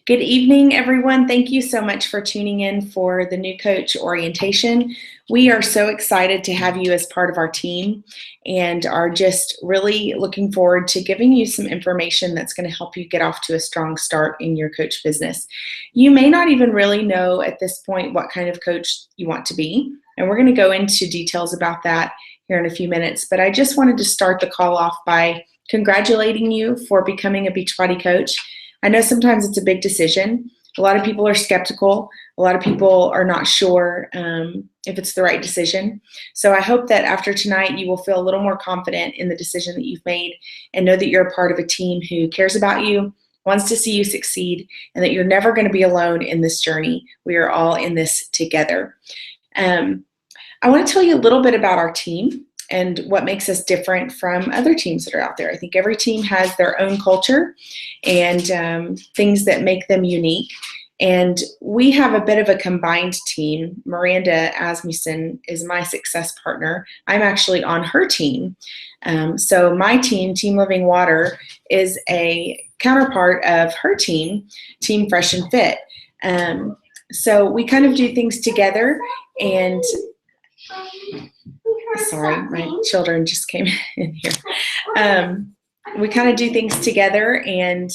Good evening, everyone. Thank you so much for tuning in for the New Coach Orientation. We are so excited to have you as part of our team and are just really looking forward to giving you some information that's going to help you get off to a strong start in your coach business. You may not even really know at this point what kind of coach you want to be, and we're going to go into details about that here in a few minutes. But I just wanted to start the call off by congratulating you for becoming a Beachbody coach. I know sometimes it's a big decision. A lot of people are skeptical. A lot of people are not sure if it's the right decision. So I hope that after tonight you will feel a little more confident in the decision that you've made and know that you're a part of a team who cares about you, wants to see you succeed, and that you're never going to be alone in this journey. We are all in this together. I want to tell you a little bit about our team and what makes us different from other teams that are out there. I think every team has their own culture and things that make them unique. And we have a bit of a combined team. Miranda Asmussen is my success partner. I'm actually on her team. So my team, Team Living Water, is a counterpart of her team, Team Fresh and Fit. So we kind of do things together, and sorry, my children just came in here. We kind of do things together and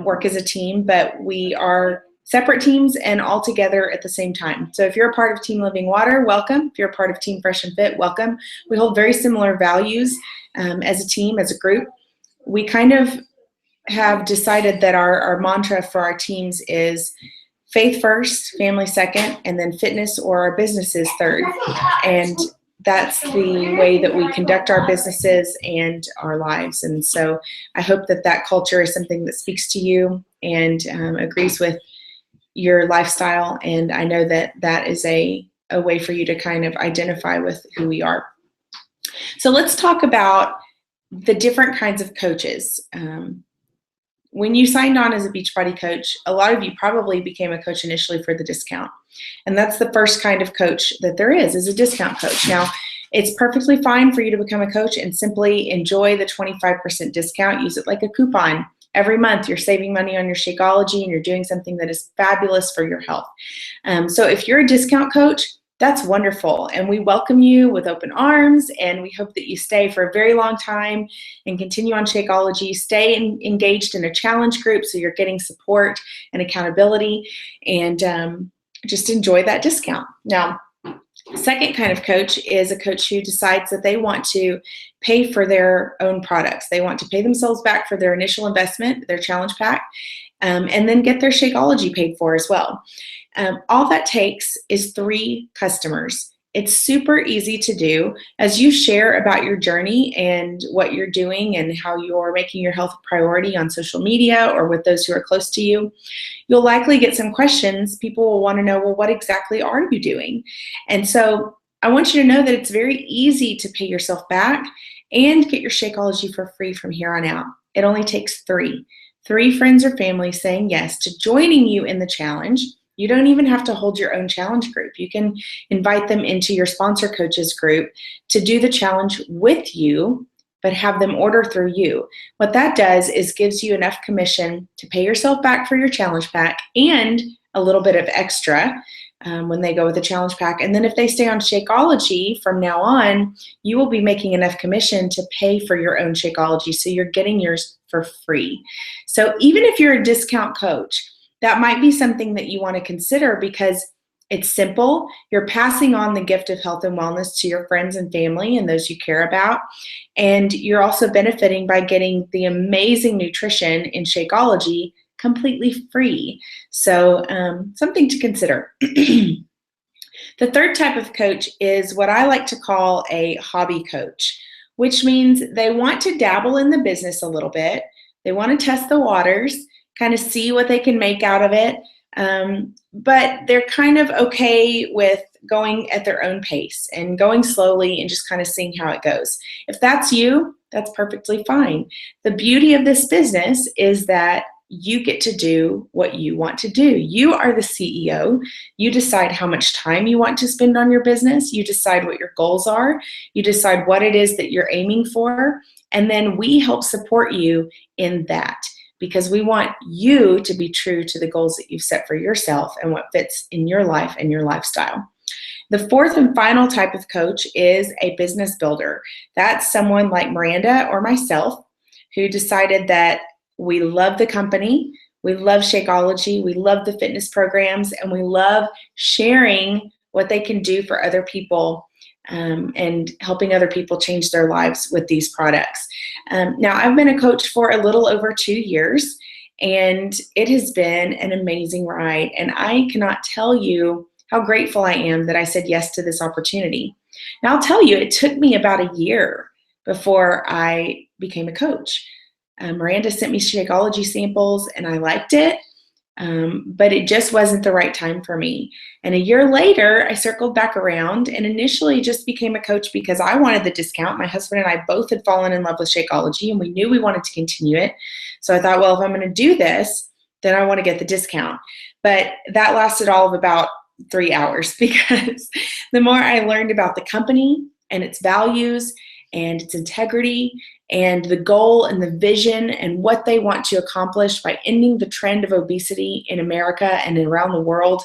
work as a team, but we are separate teams and all together at the same time. So if you're a part of Team Living Water, welcome. If you're a part of Team Fresh and Fit, welcome. We hold very similar values as a team, as a group. We kind of have decided that our mantra for our teams is faith first, family second, and then fitness or our businesses third. And that's the way that we conduct our businesses and our lives. And so I hope that that culture is something that speaks to you and agrees with your lifestyle. And I know that that is a way for you to kind of identify with who we are. So let's talk about the different kinds of coaches. When you signed on as a Beachbody coach, a lot of you probably became a coach initially for the discount. And that's the first kind of coach that there is a discount coach. Now, it's perfectly fine for you to become a coach and simply enjoy the 25% discount. Use it like a coupon. Every month, you're saving money on your Shakeology and you're doing something that is fabulous for your health. So if you're a discount coach, that's wonderful, and we welcome you with open arms, and we hope that you stay for a very long time and continue on Shakeology. Stay engaged in a challenge group so you're getting support and accountability, and just enjoy that discount. Now, second kind of coach is a coach who decides that they want to pay for their own products. They want to pay themselves back for their initial investment, their challenge pack, and then get their Shakeology paid for as well. All that takes is 3 customers. It's super easy to do. As you share about your journey and what you're doing and how you're making your health a priority on social media or with those who are close to you, you'll likely get some questions. People will want to know, well, what exactly are you doing? And so I want you to know that it's very easy to pay yourself back and get your Shakeology for free from here on out. It only takes 3 friends or family saying yes to joining you in the challenge. You don't even have to hold your own challenge group. You can invite them into your sponsor coaches group to do the challenge with you, but have them order through you. What that does is gives you enough commission to pay yourself back for your challenge pack and a little bit of extra when they go with the challenge pack. And then if they stay on Shakeology from now on, you will be making enough commission to pay for your own Shakeology. So you're getting yours for free. So even if you're a discount coach, that might be something that you want to consider because it's simple. You're passing on the gift of health and wellness to your friends and family and those you care about. And you're also benefiting by getting the amazing nutrition in Shakeology completely free. So something to consider. The third type of coach is what I like to call a hobby coach, which means they want to dabble in the business a little bit. They want to test the waters, kind of see what they can make out of it, but they're kind of okay with going at their own pace and going slowly and just kind of seeing how it goes. If that's you, that's perfectly fine. The beauty of this business is that you get to do what you want to do. You are the CEO. You decide how much time you want to spend on your business. You decide what your goals are. You decide what it is that you're aiming for. And then we help support you in that. because we want you to be true to the goals that you've set for yourself and what fits in your life and your lifestyle. The fourth and final type of coach is a business builder. That's someone like Miranda or myself who decided that we love the company, we love Shakeology, we love the fitness programs, and we love sharing what they can do for other people and helping other people change their lives with these products. Now, I've been a coach for a little over 2 years, and it has been an amazing ride. And I cannot tell you how grateful I am that I said yes to this opportunity. Now, I'll tell you, it took me about a year before I became a coach. Miranda sent me Shakeology samples, and I liked it. But it just wasn't the right time for me. And a year later, I circled back around and initially just became a coach because I wanted the discount. My husband and I both had fallen in love with Shakeology, and we knew we wanted to continue it. So I thought, well, if I'm going to do this, then I want to get the discount. But that lasted all of about 3 hours because the more I learned about the company and its values and its integrity and the goal and the vision and what they want to accomplish by ending the trend of obesity in America and around the world,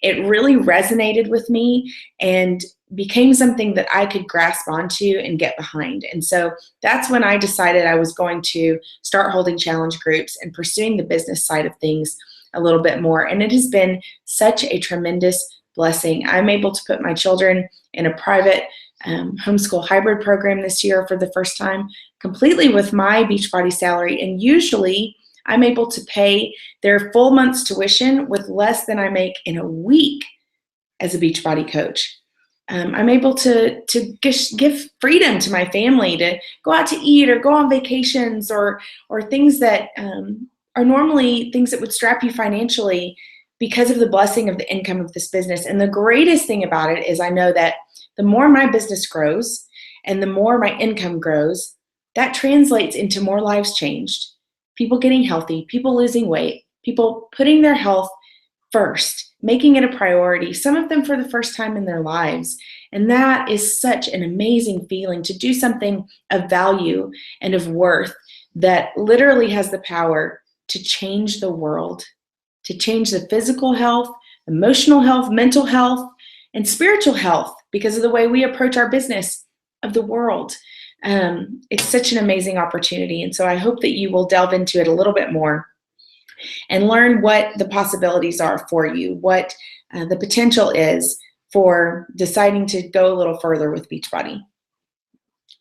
it really resonated with me and became something that I could grasp onto and get behind. And so that's when I decided I was going to start holding challenge groups and pursuing the business side of things a little bit more. And it has been such a tremendous blessing. I'm able to put my children in a private homeschool hybrid program this year for the first time, completely with my Beachbody salary. And usually I'm able to pay their full month's tuition with less than I make in a week as a Beachbody coach. I'm able to give freedom to my family to go out to eat or go on vacations or things that are normally things that would strap you financially because of the blessing of the income of this business. And the greatest thing about it is I know that the more my business grows and the more my income grows, that translates into more lives changed, people getting healthy, people losing weight, people putting their health first, making it a priority, some of them for the first time in their lives. And that is such an amazing feeling to do something of value and of worth that literally has the power to change the world, to change the physical health, emotional health, mental health, and spiritual health because of the way we approach our business of the world. It's such an amazing opportunity. And so I hope that you will delve into it a little bit more and learn what the possibilities are for you, what the potential is for deciding to go a little further with Beachbody.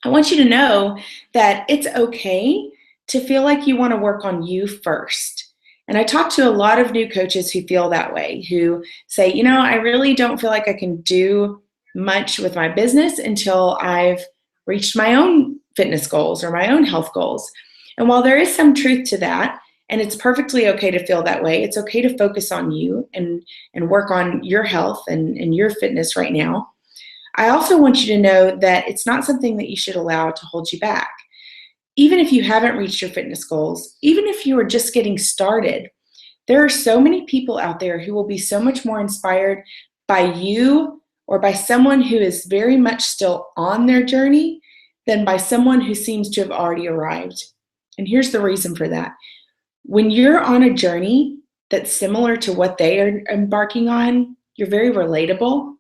I want you to know that it's okay to feel like you want to work on you first. And I talk to a lot of new coaches who feel that way, who say, you know, I really don't feel like I can do much with my business until I've reached my own fitness goals or my own health goals. And while there is some truth to that, and it's perfectly okay to feel that way, it's okay to focus on you and work on your health and your fitness right now. I also want you to know that it's not something that you should allow to hold you back. Even if you haven't reached your fitness goals, even if you are just getting started, there are so many people out there who will be so much more inspired by you or by someone who is very much still on their journey than by someone who seems to have already arrived. And here's the reason for that. When you're on a journey that's similar to what they are embarking on, you're very relatable,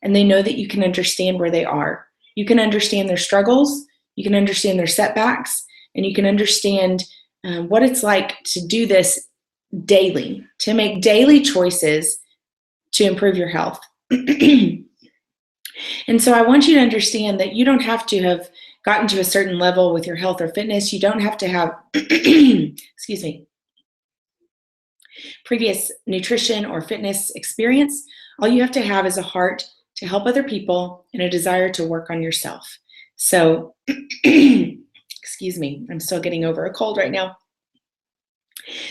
and they know that you can understand where they are. You can understand their struggles, you can understand their setbacks, and you can understand what it's like to do this daily, to make daily choices to improve your health. And so I want you to understand that you don't have to have gotten to a certain level with your health or fitness. You don't have to have, excuse me, previous nutrition or fitness experience. All you have to have is a heart to help other people and a desire to work on yourself. So, excuse me, I'm still getting over a cold right now.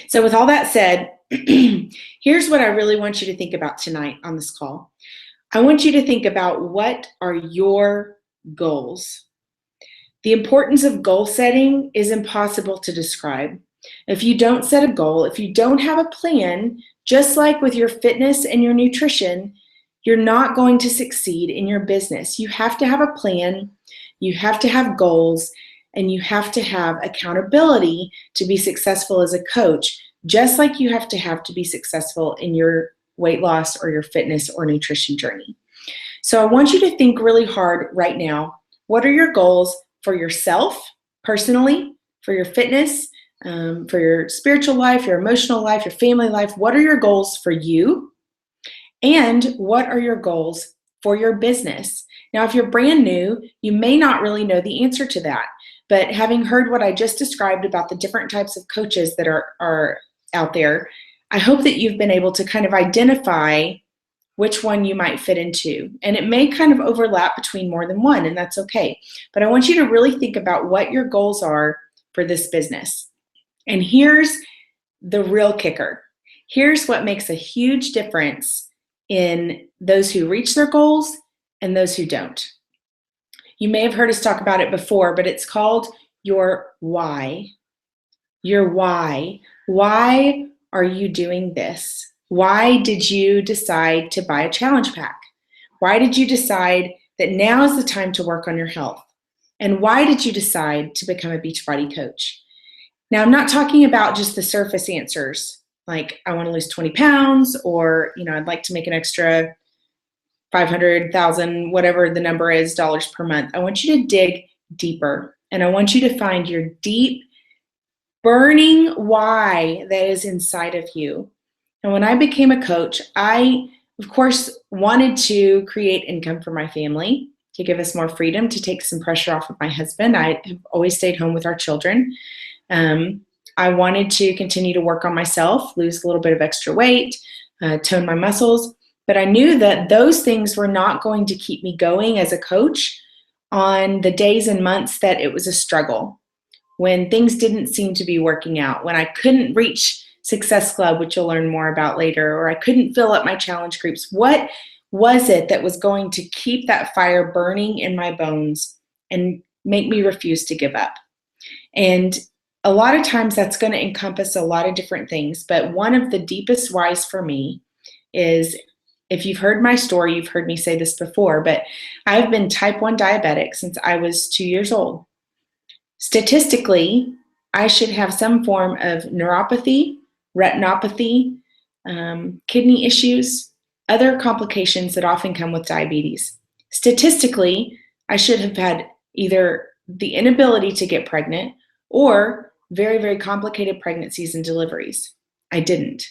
So with all that said, here's what I really want you to think about tonight on this call. I want you to think about what are your goals. The importance of goal setting is impossible to describe. If you don't set a goal, if you don't have a plan, just like with your fitness and your nutrition, you're not going to succeed in your business. You have to have a plan. You have to have goals. and you have to have accountability to be successful as a coach, just like you have to be successful in your weight loss or your fitness or nutrition journey. So I want you to think really hard right now. What are your goals for yourself personally, for your fitness, for your spiritual life, your emotional life, your family life? What are your goals for you? And what are your goals for your business? Now, if you're brand new, you may not really know the answer to that. But having heard what I just described about the different types of coaches that are out there, I hope that you've been able to kind of identify which one you might fit into. And it may kind of overlap between more than one, and that's okay. But I want you to really think about what your goals are for this business. And here's the real kicker. Here's what makes a huge difference in those who reach their goals and those who don't. You may have heard us talk about it before, but it's called your why. Your why. Why are you doing this? Why did you decide to buy a challenge pack? Why did you decide that now is the time to work on your health? And why did you decide to become a Beachbody coach? Now, I'm not talking about just the surface answers, like I want to lose 20 pounds, or I'd like to make an extra 500,000, whatever the number is, dollars per month. I want you to dig deeper, and I want you to find your deep, burning why that is inside of you. And when I became a coach, I, of course, wanted to create income for my family, to give us more freedom, to take some pressure off of my husband. I have always stayed home with our children. I wanted to continue to work on myself, lose a little bit of extra weight, tone my muscles. But I knew that those things were not going to keep me going as a coach on the days and months that it was a struggle, when things didn't seem to be working out, when I couldn't reach Success Club, which you'll learn more about later, or I couldn't fill up my challenge groups. What was it that was going to keep that fire burning in my bones and make me refuse to give up? And a lot of times that's going to encompass a lot of different things, but one of the deepest whys for me is, if you've heard my story, you've heard me say this before, but I've been type 1 diabetic since I was 2 years old. Statistically, I should have some form of neuropathy, retinopathy, kidney issues, other complications that often come with diabetes. Statistically, I should have had either the inability to get pregnant or very, very complicated pregnancies and deliveries. I didn't.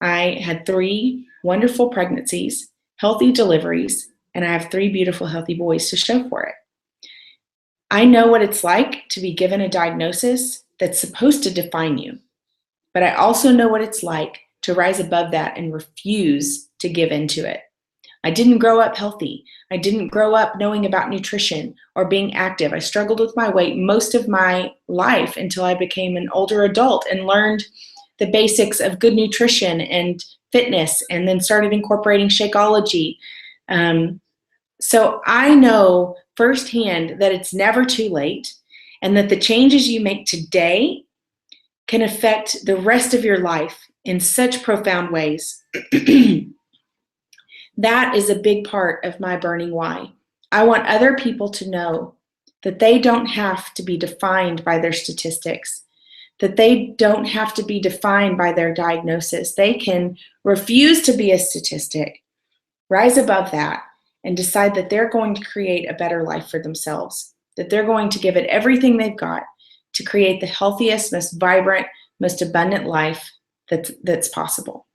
I had 3 wonderful pregnancies, healthy deliveries, and I have 3 beautiful, healthy boys to show for it. I know what it's like to be given a diagnosis that's supposed to define you, but I also know what it's like to rise above that and refuse to give into it. I didn't grow up healthy. I didn't grow up knowing about nutrition or being active. I struggled with my weight most of my life until I became an older adult and learned the basics of good nutrition and fitness, and then started incorporating Shakeology. So I know firsthand that it's never too late, and that the changes you make today can affect the rest of your life in such profound ways. That is a big part of my burning why. I want other people to know that they don't have to be defined by their statistics, that they don't have to be defined by their diagnosis. They can refuse to be a statistic, rise above that, and decide that they're going to create a better life for themselves, that they're going to give it everything they've got to create the healthiest, most vibrant, most abundant life that's possible.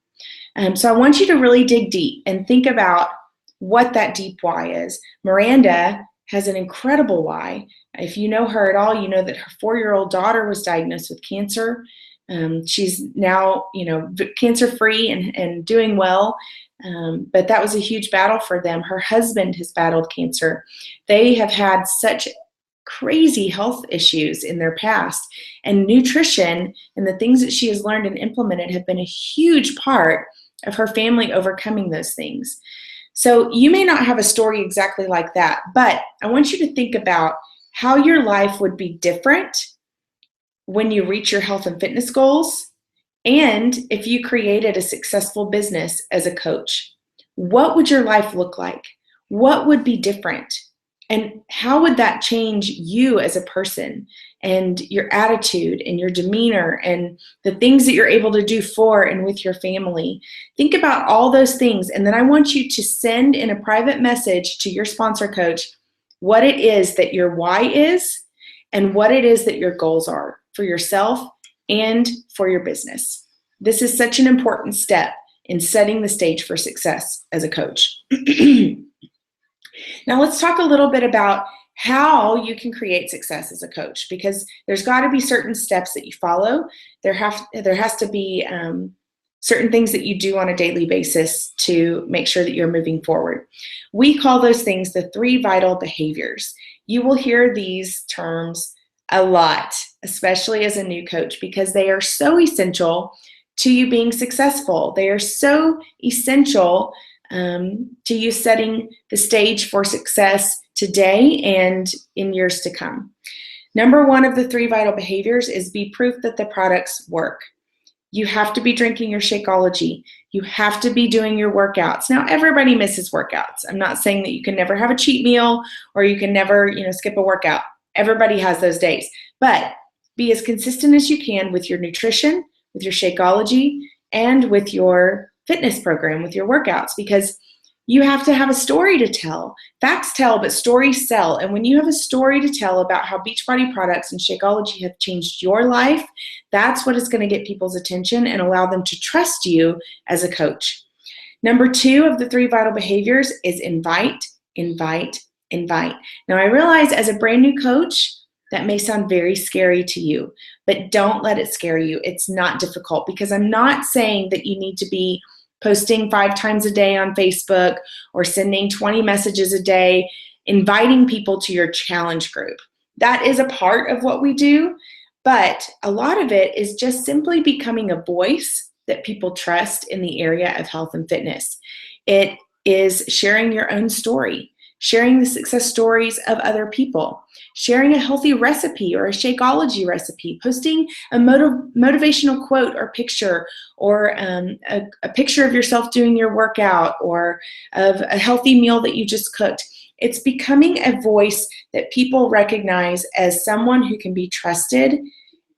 So I want you to really dig deep and think about what that deep why is. Miranda has an incredible why. If you know her at all, you know that her 4-year-old daughter was diagnosed with cancer. She's now, cancer-free and doing well. But that was a huge battle for them. Her husband has battled cancer. They have had such crazy health issues in their past, and nutrition and the things that she has learned and implemented have been a huge part of her family overcoming those things. So you may not have a story exactly like that, but I want you to think about how your life would be different when you reach your health and fitness goals, and if you created a successful business as a coach. What would your life look like? What would be different? And how would that change you as a person and your attitude and your demeanor and the things that you're able to do for and with your family? Think about all those things. And then I want you to send in a private message to your sponsor coach what it is that your why is and what it is that your goals are for yourself and for your business. This is such an important step in setting the stage for success as a coach. Now let's talk a little bit about how you can create success as a coach, because there's got to be certain steps that you follow. There has to be certain things that you do on a daily basis to make sure that you're moving forward. We call those things the 3 vital behaviors. You will hear these terms a lot, especially as a new coach, because they are so essential to you being successful. They are so essential to you setting the stage for success today and in years to come. Number 1 of the 3 vital behaviors is be proof that the products work. You have to be drinking your Shakeology. You have to be doing your workouts. Now, everybody misses workouts. I'm not saying that you can never have a cheat meal or you can never, skip a workout. Everybody has those days. But be as consistent as you can with your nutrition, with your Shakeology, and with your fitness program, with your workouts, because you have to have a story to tell. Facts tell, but stories sell. And when you have a story to tell about how Beachbody products and Shakeology have changed your life, that's what is going to get people's attention and allow them to trust you as a coach. Number 2 of the 3 vital behaviors is invite, invite, invite. Now, I realize as a brand new coach, that may sound very scary to you, but don't let it scare you. It's not difficult, because I'm not saying that you need to be posting 5 times a day on Facebook or sending 20 messages a day, inviting people to your challenge group. That is a part of what we do, but a lot of it is just simply becoming a voice that people trust in the area of health and fitness. It is sharing your own story, sharing the success stories of other people, sharing a healthy recipe or a Shakeology recipe, posting a motivational quote or picture, or a picture of yourself doing your workout, or of a healthy meal that you just cooked. It's becoming a voice that people recognize as someone who can be trusted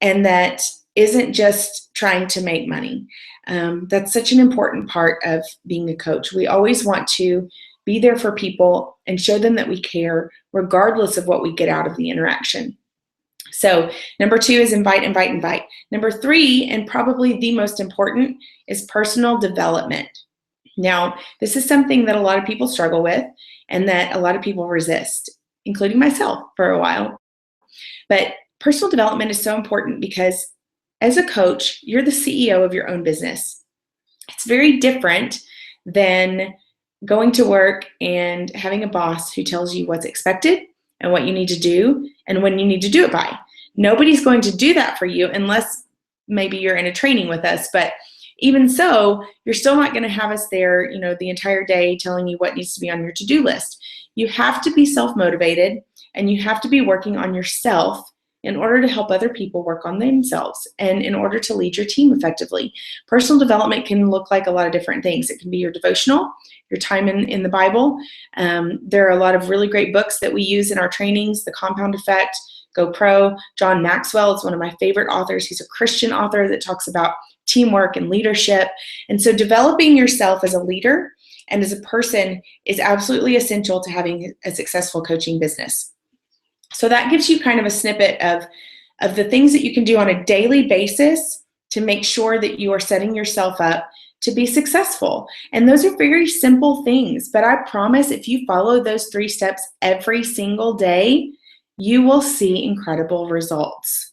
and that isn't just trying to make money. That's such an important part of being a coach. We always want to be there for people and show them that we care, regardless of what we get out of the interaction. So number 2 is invite, invite, invite. Number 3, and probably the most important, is personal development. Now, this is something that a lot of people struggle with and that a lot of people resist, including myself for a while. But personal development is so important because as a coach, you're the CEO of your own business. It's very different than going to work and having a boss who tells you what's expected and what you need to do and when you need to do it by. Nobody's going to do that for you unless maybe you're in a training with us. But even so, you're still not going to have us there, the entire day telling you what needs to be on your to-do list. You have to be self-motivated and you have to be working on yourself in order to help other people work on themselves and in order to lead your team effectively. Personal development can look like a lot of different things. It can be your devotional, your time in the Bible. There are a lot of really great books that we use in our trainings, The Compound Effect, Go Pro. John Maxwell is one of my favorite authors. He's a Christian author that talks about teamwork and leadership. And so developing yourself as a leader and as a person is absolutely essential to having a successful coaching business. So that gives you kind of a snippet of the things that you can do on a daily basis to make sure that you are setting yourself up to be successful. And those are very simple things, but I promise if you follow those 3 steps every single day, you will see incredible results.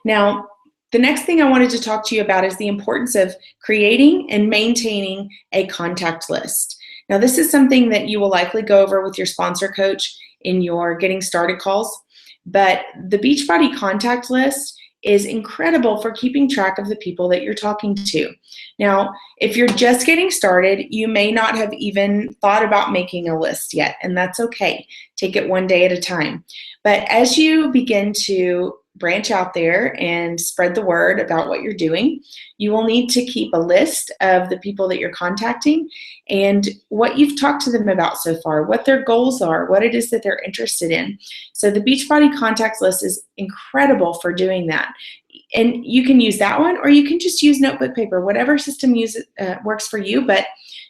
Now, the next thing I wanted to talk to you about is the importance of creating and maintaining a contact list. Now, this is something that you will likely go over with your sponsor coach in your getting started calls, but the Beachbody contact list is incredible for keeping track of the people that you're talking to. Now, if you're just getting started, you may not have even thought about making a list yet, and that's okay. Take it one day at a time. But as you begin to branch out there and spread the word about what you're doing. You will need to keep a list of the people that you're contacting and what you've talked to them about so far, what their goals are, what it is that they're interested in. So the Beachbody contacts list is incredible for doing that. And you can use that one, or you can just use notebook paper, whatever system works for you. But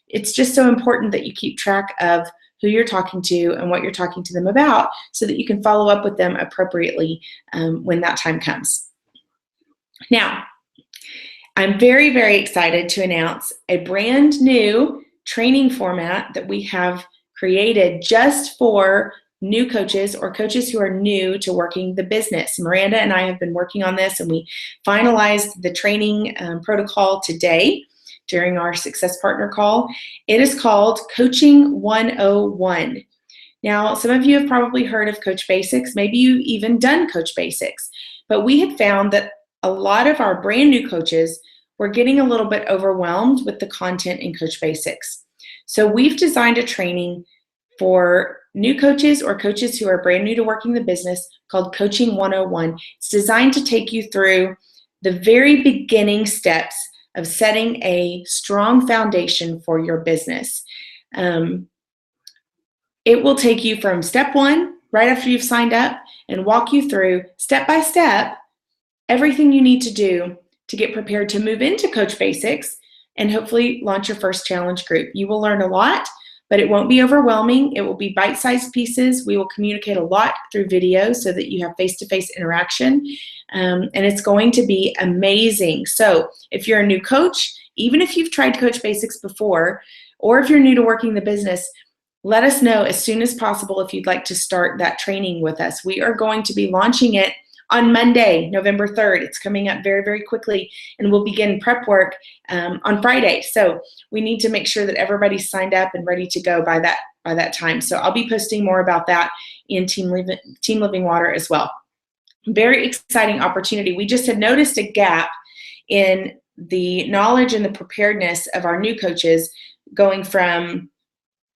it's just so important that you keep track of who you're talking to and what you're talking to them about so that you can follow up with them appropriately when that time comes. Now, I'm very, very excited to announce a brand new training format that we have created just for new coaches or coaches who are new to working the business. Miranda and I have been working on this, and we finalized the training protocol today during our Success Partner call. It is called Coaching 101. Now, some of you have probably heard of Coach Basics. Maybe you've even done Coach Basics. But we had found that a lot of our brand new coaches were getting a little bit overwhelmed with the content in Coach Basics. So we've designed a training for new coaches or coaches who are brand new to working the business called Coaching 101. It's designed to take you through the very beginning steps of setting a strong foundation for your business. It will take you from step one, right after you've signed up, and walk you through step by step everything you need to do to get prepared to move into Coach Basics and hopefully launch your first challenge group. You will learn a lot, but it won't be overwhelming. It will be bite-sized pieces. We will communicate a lot through video so that you have face-to-face interaction, and it's going to be amazing. So if you're a new coach, even if you've tried Coach Basics before, or if you're new to working the business, let us know as soon as possible if you'd like to start that training with us. We are going to be launching it on Monday, November 3rd. It's coming up very, very quickly, and we'll begin prep work on Friday. So we need to make sure that everybody's signed up and ready to go by that time. So I'll be posting more about that in Team Living Water as well. Very exciting opportunity. We just had noticed a gap in the knowledge and the preparedness of our new coaches going from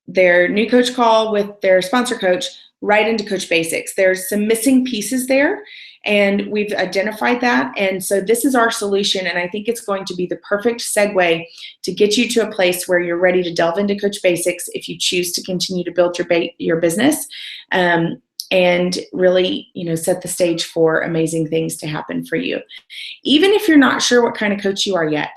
their new coach call with their sponsor coach right into Coach Basics. There's some missing pieces there, and we've identified that. And so this is our solution, and I think it's going to be the perfect segue to get you to a place where you're ready to delve into Coach Basics if you choose to continue to build your business and really, set the stage for amazing things to happen for you. Even if you're not sure what kind of coach you are yet,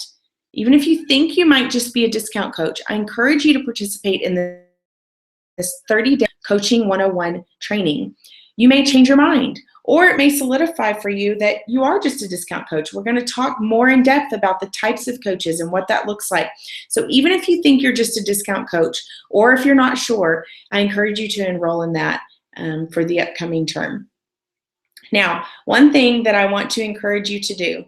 even if you think you might just be a discount coach, I encourage you to participate in this 30-day Coaching 101 training. You may change your mind, or it may solidify for you that you are just a discount coach. We're going to talk more in depth about the types of coaches and what that looks like. So even if you think you're just a discount coach, or if you're not sure, I encourage you to enroll in that for the upcoming term. Now, one thing that I want to encourage you to do,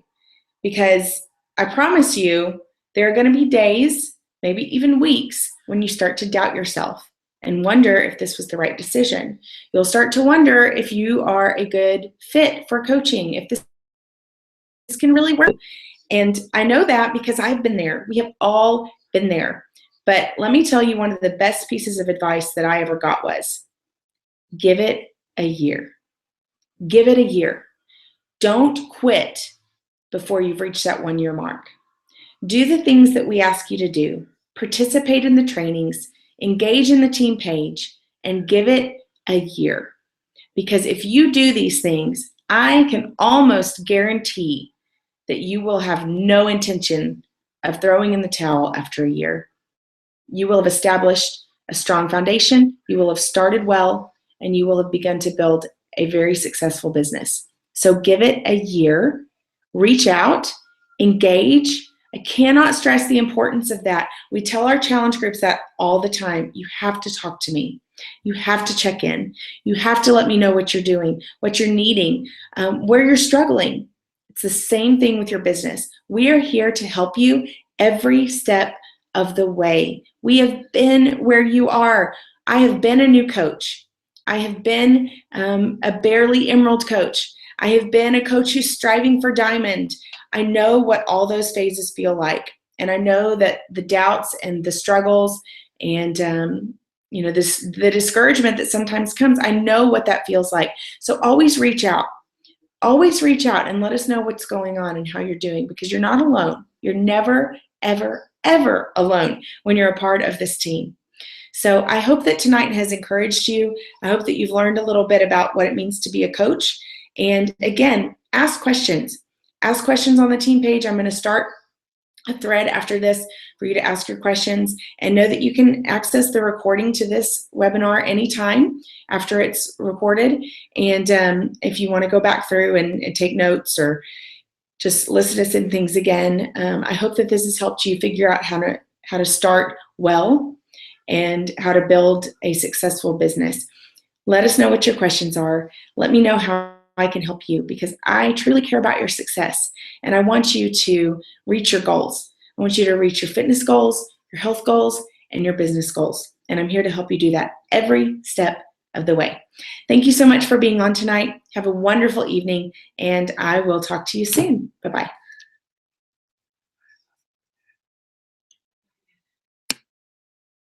because I promise you there are going to be days, maybe even weeks, when you start to doubt yourself and wonder if this was the right decision. You'll start to wonder if you are a good fit for coaching, if this can really work. And I know that because I've been there. We have all been there. But let me tell you, one of the best pieces of advice that I ever got was, give it a year. Give it a year. Don't quit before you've reached that 1-year mark. Do the things that we ask you to do. Participate in the trainings, engage in the team page, and give it a year. Because if you do these things, I can almost guarantee that you will have no intention of throwing in the towel after a year. You will have established a strong foundation, you will have started well, and you will have begun to build a very successful business. So give it a year, reach out, engage. I cannot stress the importance of that. We tell our challenge groups that all the time. You have to talk to me. You have to check in. You have to let me know what you're doing, what you're needing, where you're struggling. It's the same thing with your business. We are here to help you every step of the way. We have been where you are. I have been a new coach. I have been a barely emerald coach. I have been a coach who's striving for diamond. I know what all those phases feel like. And I know that the doubts and the struggles and the discouragement that sometimes comes, I know what that feels like. So always reach out. always reach out and let us know what's going on and how you're doing, because you're not alone. You're never, ever, ever alone when you're a part of this team. So I hope that tonight has encouraged you. I hope that you've learned a little bit about what it means to be a coach. And again, ask questions. Ask questions on the team page. I'm going to start a thread after this for you to ask your questions, and know that you can access the recording to this webinar anytime after it's recorded. And if you want to go back through and take notes or just listen to some things again, I hope that this has helped you figure out how to start well and how to build a successful business. Let us know what your questions are. Let me know how I can help you, because I truly care about your success, and I want you to reach your goals. I want you to reach your fitness goals, your health goals, and your business goals. And I'm here to help you do that every step of the way. Thank you so much for being on tonight. Have a wonderful evening, and I will talk to you soon. Bye-bye.